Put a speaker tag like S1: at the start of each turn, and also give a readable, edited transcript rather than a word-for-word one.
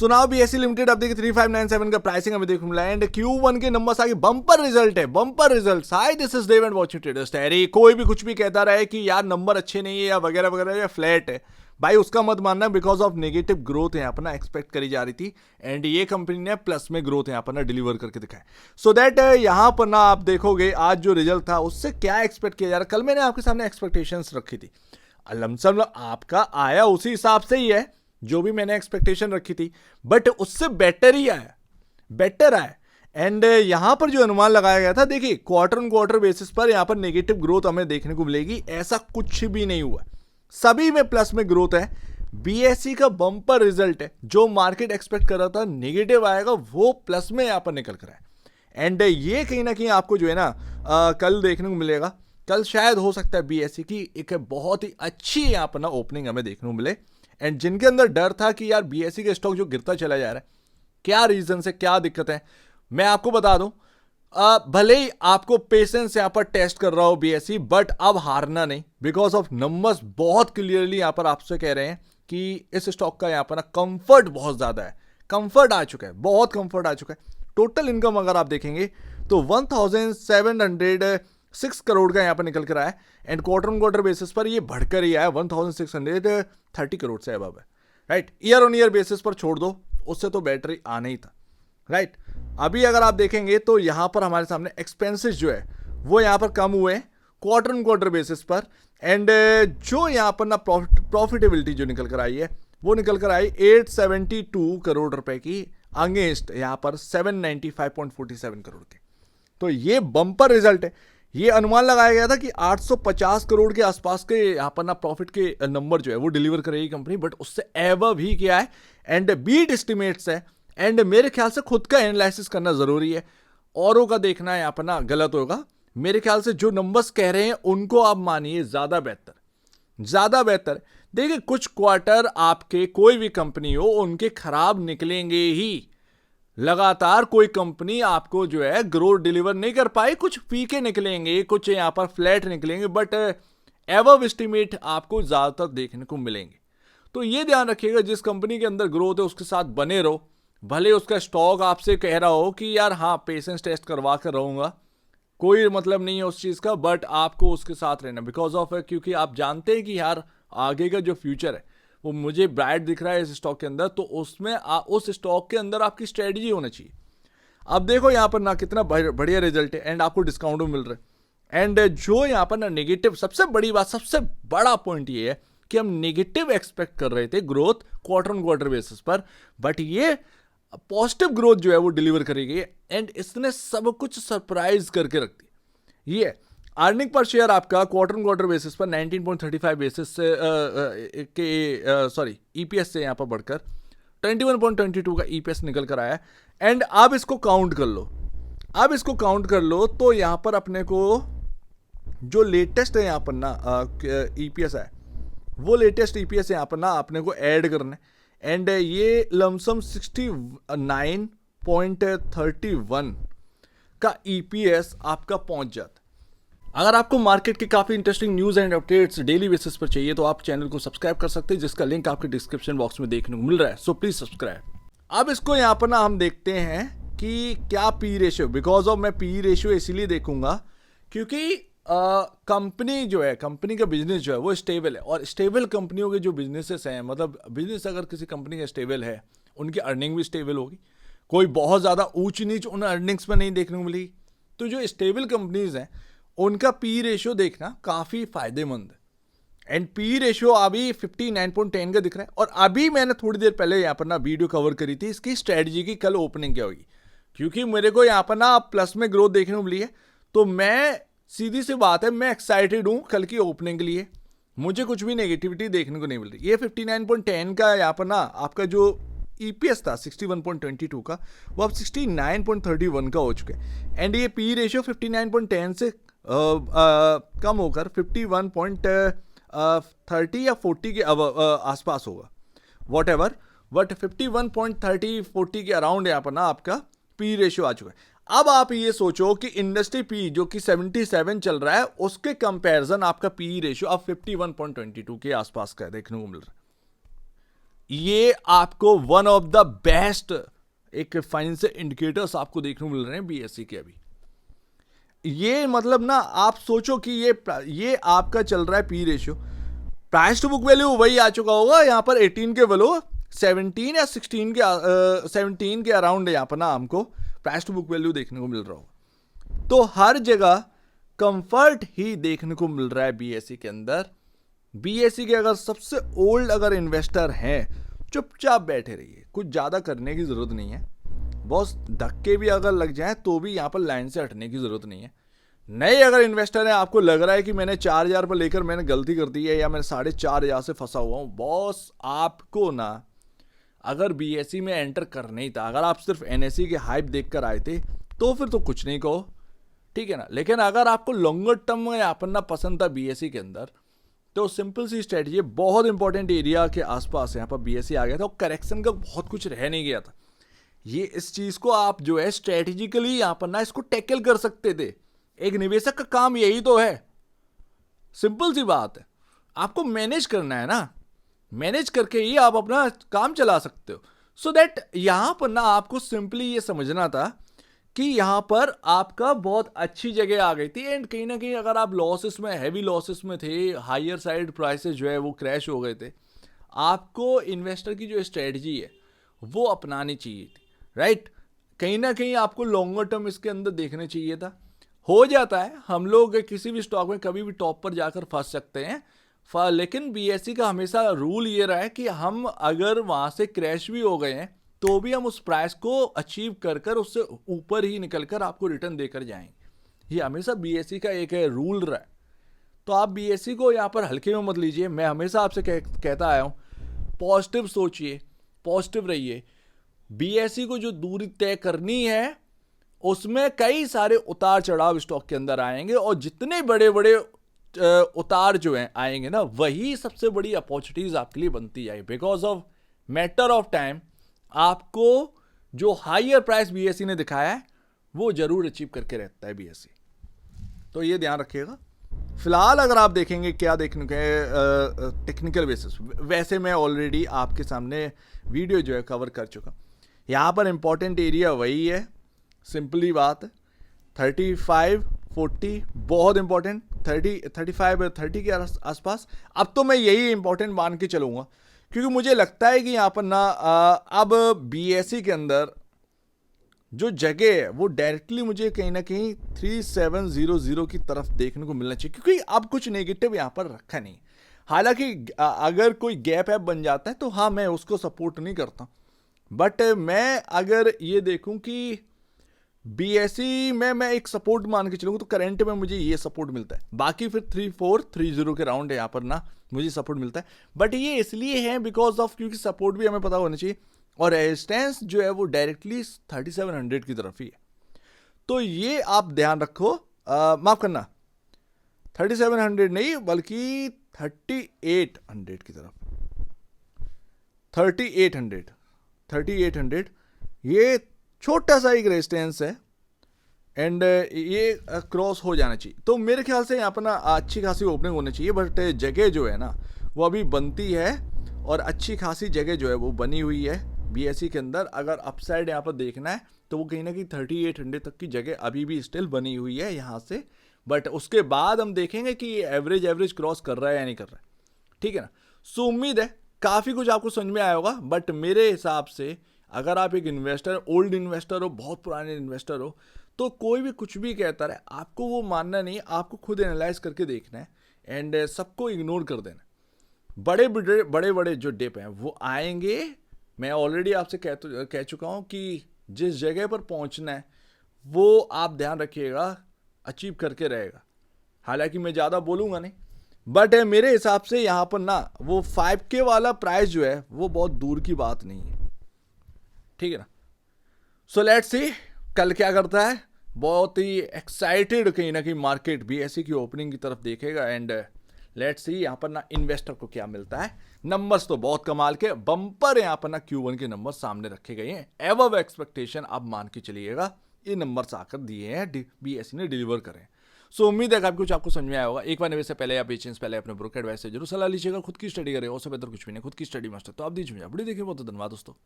S1: So now BSE limited अब देखिए 3597 का प्राइसिंग हमें देखने मिला एंड Q1 के नंबर्स आगे बम्पर रिजल्ट है, bumper result. Hi this is Dev and watching traders diary. कोई भी कुछ भी कहता रहे कि यार नंबर अच्छे नहीं है या वगैरह वगैरह या फ्लैट है, भाई उसका मत मानना, बिकॉज ऑफ नेगेटिव ग्रोथ यहाँ पर ना एक्सपेक्ट करी जा रही थी एंड ये कंपनी ने प्लस में ग्रोथ यहाँ पर ना डिलीवर करके दिखाया। सो दैट यहाँ पर ना आप देखोगे आज जो रिजल्ट था उससे क्या एक्सपेक्ट किया जा रहा है। कल मैंने आपके सामने एक्सपेक्टेशंस रखी थी, लमसम आपका आया उसी हिसाब से ही है जो भी मैंने एक्सपेक्टेशन रखी थी, बट उससे बेटर ही आया, बेटर आया। एंड यहां पर जो अनुमान लगाया गया था, देखिए क्वार्टर ऑन क्वार्टर बेसिस पर यहां पर नेगेटिव ग्रोथ हमें देखने को मिलेगी, ऐसा कुछ भी नहीं हुआ, सभी में प्लस में ग्रोथ है। बीएसई का बम्पर रिजल्ट है, जो मार्केट एक्सपेक्ट कर रहा था नेगेटिव आएगा वो प्लस में यहां पर निकल कर आया। एंड ये कहीं ना कहीं आपको जो है ना कल देखने को मिलेगा। कल शायद हो सकता है बीएसई की एक बहुत ही अच्छी यहां पर ना ओपनिंग हमें देखने को मिले। एंड जिनके अंदर डर था कि यार बीएसई का स्टॉक जो गिरता चला जा रहा है, क्या रीजन है, क्या दिक्कत है, मैं आपको बता दूं। भले ही आपको पेशेंस यहां पर टेस्ट कर रहा हो बीएसई, बट अब हारना नहीं, बिकॉज ऑफ नंबर्स बहुत क्लियरली यहां पर आपसे कह रहे हैं कि इस स्टॉक का यहां पर ना कंफर्ट बहुत ज्यादा है, कंफर्ट आ चुका है, बहुत कंफर्ट आ चुका है। टोटल इनकम अगर आप देखेंगे तो 1706 करोड़ का यहां पर निकल कर आया and quarter on quarter basis पर ये बढ़कर ही आया 1630 करोड़ से अब है, right. Year on year basis पर छोड़ दो, उससे तो बेटर ही आना ही था, राइट। अभी अगर आप देखेंगे तो यहां पर हमारे सामने एक्सपेंसेस जो है वो यहां पर कम हुए क्वार्टर ऑन क्वार्टर बेसिस पर एंड जो यहां पर ना प्रॉफिटेबिलिटी जो निकल कर आई है वो निकल कर आई 872 करोड़ रुपए की अगेंस्ट यहां पर 795.47 करोड़ के। तो ये बम्पर रिजल्ट है। ये अनुमान लगाया गया था कि 850 करोड़ के आसपास के यहाँ पर ना प्रॉफिट के नंबर जो है वो डिलीवर करेगी कंपनी, बट उससे एवर भी किया है एंड बीट एस्टिमेट्स है। एंड मेरे ख्याल से खुद का एनालिसिस करना जरूरी है, औरों का देखना यहाँ पर ना गलत होगा। मेरे ख्याल से जो नंबर्स कह रहे हैं उनको आप मानिए, ज्यादा बेहतर, ज्यादा बेहतर। देखिए कुछ क्वार्टर आपके कोई भी कंपनी हो उनके खराब निकलेंगे ही, लगातार कोई कंपनी आपको जो है ग्रोथ डिलीवर नहीं कर पाई, कुछ फीके निकलेंगे, कुछ यहां पर फ्लैट निकलेंगे, बट एवव एस्टिमेट आपको ज्यादातर देखने को मिलेंगे। तो ये ध्यान रखिएगा, जिस कंपनी के अंदर ग्रोथ है उसके साथ बने रहो, भले उसका स्टॉक आपसे कह रहा हो कि यार हाँ पेशेंस टेस्ट करवा कर रहूंगा, कोई मतलब नहीं है उस चीज का, बट आपको उसके साथ रहना, बिकॉज ऑफ क्योंकि आप जानते हैं कि यार आगे का जो फ्यूचर है वो मुझे ब्राइट दिख रहा है इस स्टॉक के अंदर, तो उसमें उस स्टॉक के अंदर आपकी स्ट्रेटजी होना चाहिए। अब देखो यहाँ पर ना कितना बढ़िया रिजल्ट है एंड आपको डिस्काउंट भी मिल रहा है। एंड जो यहाँ पर ना नेगेटिव, सबसे बड़ी बात, सबसे बड़ा पॉइंट ये है कि हम नेगेटिव एक्सपेक्ट कर रहे थे growth quarter on quarter basis पर, बट ये पॉजिटिव ग्रोथ जो है वो डिलीवर करेगी एंड इसने सब कुछ सरप्राइज करके रख दी। ये अर्निंग पर शेयर आपका क्वार्टर ऑन क्वार्टर बेसिस पर 19.35 बेसिस से ईपीएस से यहाँ पर बढ़कर 21.22 का ईपीएस निकल कर आया। एंड अब इसको काउंट कर लो, अब इसको काउंट कर लो तो यहाँ पर अपने को जो लेटेस्ट है यहाँ पर ना ईपीएस है, वो लेटेस्ट ईपीएस यहाँ पर ना अपने को ऐड करना है एंड ये लमसम 69.31 का ईपीएस आपका पहुंच जाता। अगर आपको मार्केट की काफी interesting news and updates daily basis पर चाहिए तो आप चैनल को सब्सक्राइब कर सकते हैं, जिसका लिंक आपके डिस्क्रिप्शन बॉक्स में देखने को मिल रहा है, सो प्लीज सब्सक्राइब। अब इसको यहाँ पर ना हम देखते हैं कि क्या पी रेशियो, बिकॉज ऑफ मैं पी रेशियो इसीलिए देखूंगा क्योंकि कंपनी जो है, कंपनी का बिजनेस जो है वो स्टेबल है, और स्टेबल कंपनियों के जो बिजनेसेस हैं, मतलब बिजनेस अगर किसी कंपनी का स्टेबल है उनकी अर्निंग भी स्टेबल होगी, कोई बहुत ज़्यादा ऊंच नीच उन अर्निंग्स में नहीं देखने को मिलेगी। तो जो स्टेबल कंपनीज हैं उनका पी रेशियो देखना काफ़ी फायदेमंद है एंड पी रेशियो अभी 59.10 का दिख रहा है। और अभी मैंने थोड़ी देर पहले यहाँ पर ना वीडियो कवर करी थी इसकी स्ट्रेटजी की, कल ओपनिंग क्या होगी, क्योंकि मेरे को यहाँ पर ना प्लस में ग्रोथ देखने को मिली है, तो मैं सीधी सी बात है मैं एक्साइटेड हूँ कल की ओपनिंग के लिए, मुझे कुछ भी नेगेटिविटी देखने को नहीं मिल रही। ये 59.10 का यहाँ पर ना आपका जो ईपीएस था 61.22 का, वो अब 69.31 का हो चुका है एंड ये पी रेशियो 59.10 से कम होकर 51.30 या 40 के आसपास होगा, वॉट एवर, बट 51.30-40 के अराउंड यहाँ पर ना आपका पी रेशियो आ चुका है। अब आप ये सोचो कि इंडस्ट्री पी जो कि 77 चल रहा है उसके कंपैरिजन आपका पी रेशियो अब 51.22 के आसपास का देखने को मिल रहा है। ये आपको वन ऑफ द बेस्ट एक फाइनेंशियल इंडिकेटर्स आपको देखने को मिल रहे हैं बीएसई के अभी। ये मतलब ना आप सोचो कि ये आपका चल रहा है P ratio, price to book value वही आ चुका होगा यहाँ पर 18 के बेलो, 17 या 16 के 17 के अराउंड यहाँ पर ना हमको प्राइस टू बुक वैल्यू देखने को मिल रहा होगा। तो हर जगह कंफर्ट ही देखने को मिल रहा है बीएसई के अंदर। बीएसई के अगर सबसे ओल्ड अगर इन्वेस्टर हैं, चुपचाप बैठे रहिए, कुछ ज़्यादा करने की ज़रूरत नहीं है। बॉस धक्के भी अगर लग जाए तो भी यहाँ पर लाइन से हटने की ज़रूरत नहीं है। नए अगर इन्वेस्टर हैं, आपको लग रहा है कि मैंने 4,000 पर लेकर मैंने गलती कर दी है या मैं 4,500 से फंसा हुआ हूँ, बॉस आपको ना अगर बीएसई में एंटर करना ही था, अगर आप सिर्फ एनएसई के हाइप देखकर आए थे तो फिर तो कुछ नहीं कहो, ठीक है ना। लेकिन अगर आपको लॉन्गर टर्म में यहाँ पर ना पसंद था बीएसई के अंदर, तो सिंपल सी स्ट्रेटजी, बहुत इंपॉर्टेंट एरिया के आसपास यहाँ पर बीएसई आ गया था और करेक्शन का बहुत कुछ रह नहीं गया था। ये इस चीज़ को आप जो है स्ट्रेटेजिकली यहाँ पर ना इसको टैकल कर सकते थे। एक निवेशक का काम यही तो है, सिंपल सी बात है, आपको मैनेज करना है ना, मैनेज करके ही आप अपना काम चला सकते हो। सो दैट यहाँ पर ना आपको सिंपली ये समझना था कि यहाँ पर आपका बहुत अच्छी जगह आ गई थी एंड कहीं ना कहीं अगर आप लॉसेस में, हैवी लॉसेस में थे, हायर साइड प्राइसेस जो है वो क्रैश हो गए थे, आपको इन्वेस्टर की जो स्ट्रेटजी है वो अपनानी चाहिए थी, राइट। कहीं ना कहीं आपको लॉन्गर टर्म इसके अंदर देखने चाहिए था। हो जाता है, हम लोग किसी भी स्टॉक में कभी भी टॉप पर जाकर फंस सकते हैं, लेकिन बीएसई का हमेशा रूल ये रहा है कि हम अगर वहाँ से क्रैश भी हो गए हैं तो भी हम उस प्राइस को अचीव कर उससे ऊपर ही निकलकर आपको रिटर्न देकर जाएंगे। ये हमेशा बीएसई का एक रूल रहा है। तो आप बीएसई को यहाँ पर हल्के में मत लीजिए। मैं हमेशा आपसे कहता आया हूँ, पॉजिटिव सोचिए, पॉजिटिव रहिए। बीएसई को जो दूरी तय करनी है उसमें कई सारे उतार चढ़ाव स्टॉक के अंदर आएंगे और जितने बड़े बड़े उतार जो हैं आएंगे ना, वही सबसे बड़ी अपॉर्चुनिटीज आपके लिए बनती है। Because of matter of time आपको जो हायर प्राइस बीएसई ने दिखाया है वो जरूर अचीव करके रहता है बीएसई, तो ये ध्यान रखिएगा। फिलहाल अगर आप देखेंगे क्या देखने के टेक्निकल बेसिस, वैसे मैं ऑलरेडी आपके सामने वीडियो जो है कवर कर चुका। यहाँ पर इंपॉर्टेंट एरिया वही है, सिंपली बात, 35, 40 बहुत इंपॉर्टेंट, 35, 30 के आसपास। अब तो मैं यही इंपॉर्टेंट मान के चलूँगा क्योंकि मुझे लगता है कि यहाँ पर ना अब बीएसई के अंदर जो जगह है वो डायरेक्टली मुझे कहीं ना कहीं 3700 की तरफ देखने को मिलना चाहिए, क्योंकि अब कुछ नेगेटिव यहाँ पर रखा नहीं। हालांकि अगर कोई गैप ऐप बन जाता है तो हाँ, मैं उसको सपोर्ट नहीं करता, बट मैं अगर ये देखूं कि बीएसई में मैं एक सपोर्ट मान के चलूंगा तो करंट में मुझे ये सपोर्ट मिलता है। बाकी फिर 3430 के राउंड है यहाँ पर ना मुझे सपोर्ट मिलता है, बट ये इसलिए है बिकॉज ऑफ क्योंकि सपोर्ट भी हमें पता होना चाहिए और रेजिस्टेंस जो है वो डायरेक्टली 3700 की तरफ ही है। तो ये आप ध्यान रखो, माफ करना 3700 नहीं बल्कि 3800 की तरफ, 3800 ये छोटा सा एक रेजिस्टेंस है एंड ये क्रॉस हो जाना चाहिए। तो मेरे ख्याल से यहाँ पर ना अच्छी खासी ओपनिंग होनी चाहिए, बट जगह जो है ना वो अभी बनती है और अच्छी खासी जगह जो है वो बनी हुई है बीएसई के अंदर। अगर अपसाइड यहाँ पर देखना है तो वो कहीं ना कहीं 3800 तक की जगह अभी भी स्टिल बनी हुई है यहाँ से, बट उसके बाद हम देखेंगे कि एवरेज क्रॉस कर रहा है या नहीं कर रहा है, ठीक है ना। सो उम्मीद है काफ़ी कुछ आपको समझ में आया होगा, बट मेरे हिसाब से अगर आप एक इन्वेस्टर, ओल्ड इन्वेस्टर हो, बहुत पुराने इन्वेस्टर हो, तो कोई भी कुछ भी कहता रहे आपको वो मानना नहीं, आपको खुद एनालाइज करके देखना है एंड सबको इग्नोर कर देना। बड़े बड़े जो डिप हैं वो आएंगे। मैं ऑलरेडी आपसे कह चुका हूँ कि जिस जगह पर पहुँचना है वो आप ध्यान रखिएगा अचीव करके रहेगा। हालांकि मैं ज़्यादा बोलूँगा नहीं, बट मेरे हिसाब से यहाँ पर ना वो 5K वाला प्राइस जो है वो बहुत दूर की बात नहीं है, ठीक है ना। सो लेट्स सी कल क्या करता है। बहुत ही एक्साइटेड कहीं ना कहीं मार्केट बीएसई की ओपनिंग की तरफ देखेगा एंड लेट्स सी यहाँ पर ना इन्वेस्टर को क्या मिलता है। नंबर्स तो बहुत कमाल के बम्पर यहाँ पर ना Q1 के नंबर सामने रखे गए हैं, एवब एक्सपेक्टेशन आप मान के चलिएगा ये नंबर्स आकर दिए हैं, बीएसई ने डिलीवर करें। सो उम्मीद है कि कुछ आपको समझ में आया होगा। एक बार निवेश से पहले या बेचने से पहले अपने ब्रोकर एडवाइस से जरूर सलाह लीजिएगा। खुद की स्टडी करें, उससे बेहतर कुछ भी नहीं, खुद की स्टडी मास्टर। तो आप दीजिए मुझे अपडेट, देखिए बहुत धन्यवाद दोस्तों।